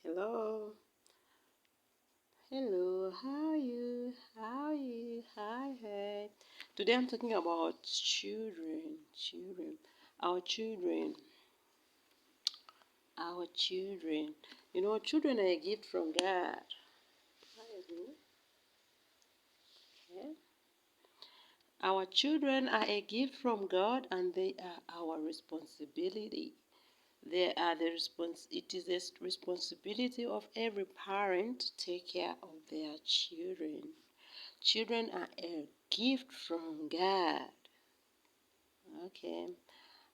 Hello. Hello. How are you? How are you? Hi, hey. Today I'm talking about children. Our children. Our children. You know, children are a gift from God. Yeah. Our children are a gift from God and they are our responsibility. It is the responsibility of every parent to take care of their children. Children are a gift from God. Okay.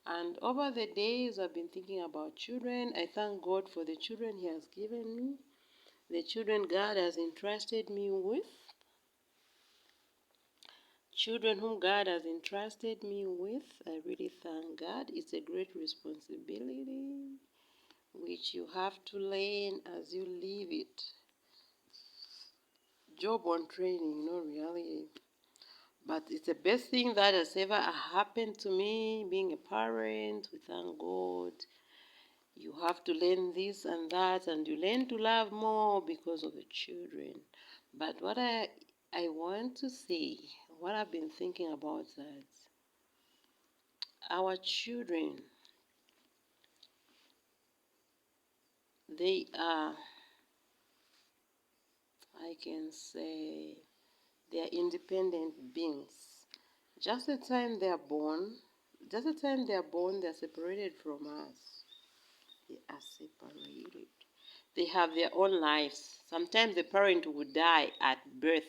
And over the days, I've been thinking about children. I thank God for the children He has given me, the children God has entrusted me with, children whom God has entrusted me with. I really thank God. It's a great responsibility which you have to learn as you live it. Job on training, no reality. But it's the best thing that has ever happened to me, being a parent. We thank God. You have to learn this and that, and you learn to love more because of the children. But what I want to say, what I've been thinking about that our children, they are, I can say, they are independent beings. Just the time they are born, they are separated from us. They are separated. They have their own lives. Sometimes the parent would die at birth.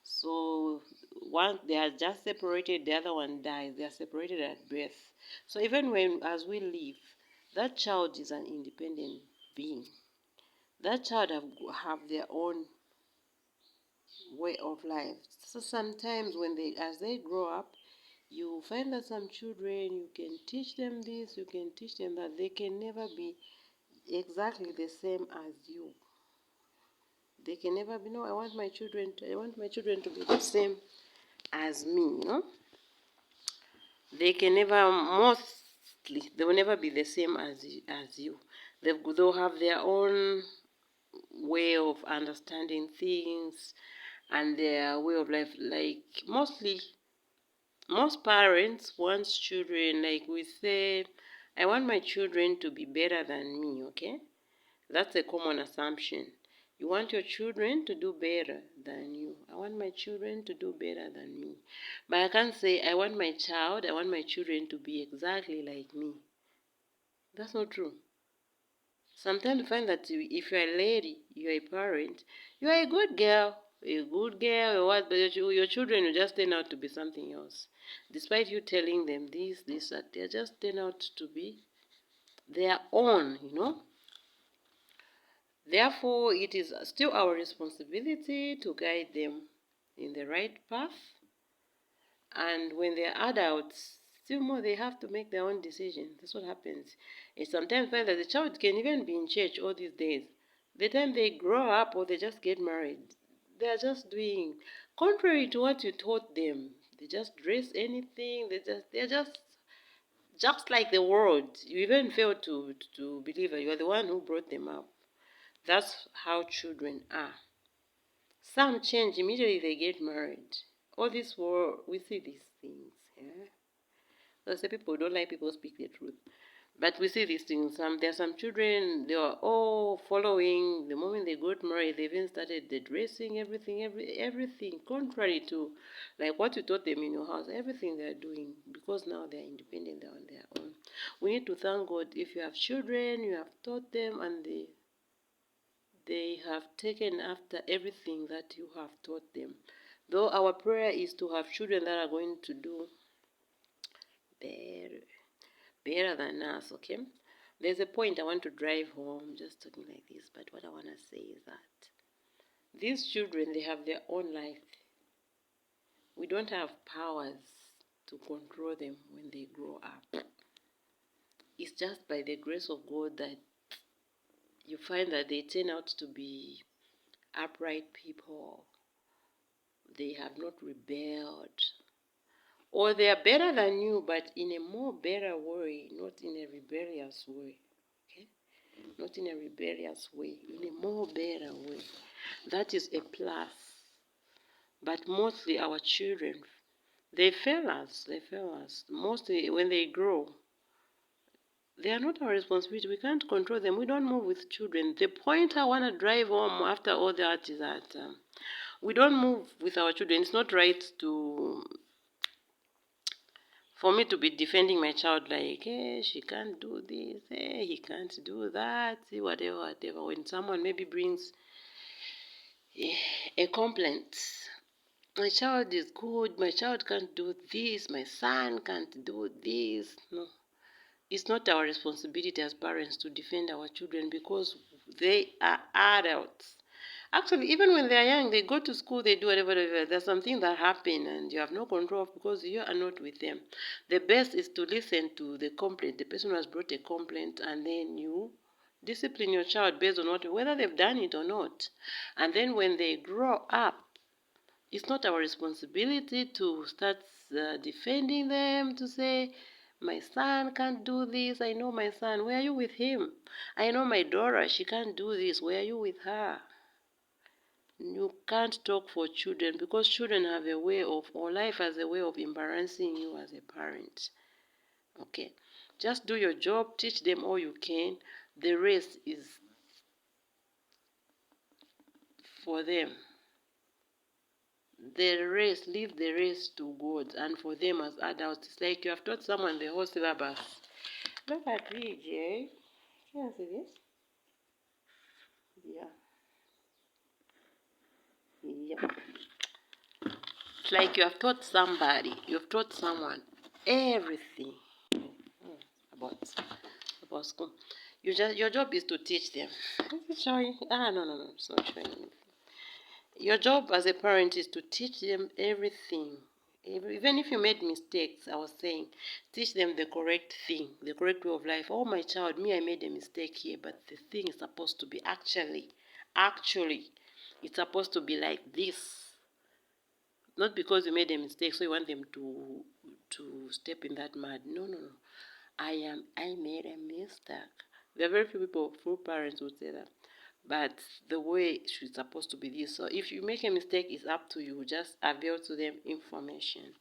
So one, they are just separated, the other one dies. They are separated at birth. So even as we live, that child is an independent being. That child have their own way of life. So sometimes as they grow up, you find that some children, you can teach them this, you can teach them that. They can never be exactly the same as you. They can never be, no, I want my children to be the same as me, They can never, they will never be the same as you. They'll have their own way of understanding things and their way of life. Like most parents want children, like we say, I want my children to be better than me, okay? That's a common assumption. You want your children to do better than you. I want my children to do better than me. But I can't say, I want my children to be exactly like me. That's not true. Sometimes you find that if you're a lady, you're a parent, you're a good girl, or what, but your children will just turn out to be something else. Despite you telling them this, that, they just turn out to be their own. Therefore, it is still our responsibility to guide them in the right path. And when they're adults, still more, they have to make their own decisions. That's what happens. And sometimes find that the child can even be in church all these days. The time they grow up or they just get married, they are just doing contrary to what you taught them. They just dress anything. They're just like the world. You even fail to believe that you are the one who brought them up. That's how children are. Some change immediately they get married. All this war, we see these things. Yeah? Because the people don't like people speak the truth. But we see these things. There are some children, they are all following. The moment they got married, they even started the dressing, everything contrary to like what you taught them in your house. Everything they are doing, because now they are independent, they're on their own. We need to thank God. If you have children, you have taught them, and they have taken after everything that you have taught them. Though our prayer is to have children that are going to do better than us, okay? There's a point I want to drive home, just talking like this, but what I want to say is that these children, they have their own life. We don't have powers to control them when they grow up. It's just by the grace of God that you find that they turn out to be upright people. They have not rebelled. Or they are better than you, but in a more better way, not in a rebellious way. Okay? Not not in a rebellious way, in a more better way. That is a plus. But mostly our children, they fail us. Mostly when they grow, they are not our responsibility. We can't control them. We don't move with children. The point I want to drive home after all that is that we don't move with our children. It's not right for me to be defending my child like, hey, she can't do this, hey, he can't do that, whatever. When someone maybe brings a complaint, my child is good, my child can't do this, my son can't do this. No, it's not our responsibility as parents to defend our children because they are adults. Actually, even when they are young, they go to school, they do whatever. There's something that happen and you have no control of because you are not with them. The best is to listen to the complaint. The person who has brought a complaint, and then you discipline your child based on whether they've done it or not. And then when they grow up, it's not our responsibility to start defending them, to say, my son can't do this. I know my son. Where are you with him? I know my daughter. She can't do this. Where are you with her? You can't talk for children because children have a way of, or life has a way of embarrassing you as a parent. Okay? Just do your job. Teach them all you can. The rest is for them. Leave the rest to God and for them as adults. It's like you have taught someone the whole syllabus. Look at VJ. Can you see this? Yeah. Yep. It's like you have taught somebody, you have taught someone everything about school. Your job is to teach them. Is it showing? No, it's not showing anything. Your job as a parent is to teach them everything. Even if you made mistakes, I was saying, teach them the correct thing, the correct way of life. Oh, my child, I made a mistake here, but the thing is supposed to be actually, it's supposed to be like this. Not because you made a mistake, so you want them to step in that mud. No. I made a mistake. There are very few people, few parents would say that. But the way it's supposed to be this. So if you make a mistake, it's up to you. Just avail to them information.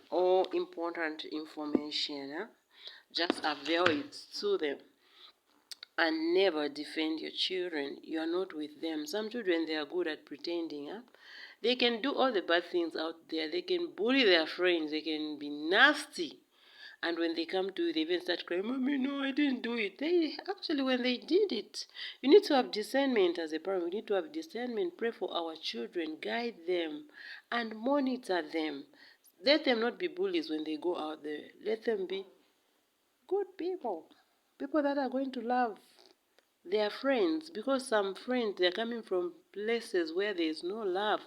All important information. Just avail it to them. And never defend your children. You are not with them. Some children, they are good at pretending. They can do all the bad things out there. They can bully their friends. They can be nasty. And when they come to you, they even start crying, Mommy, no, I didn't do it. When they did it, you need to have discernment as a parent. We need to have discernment. Pray for our children. Guide them. And monitor them. Let them not be bullies when they go out there. Let them be good people. People that are going to love their friends. Because some friends, they're coming from places where there is no love.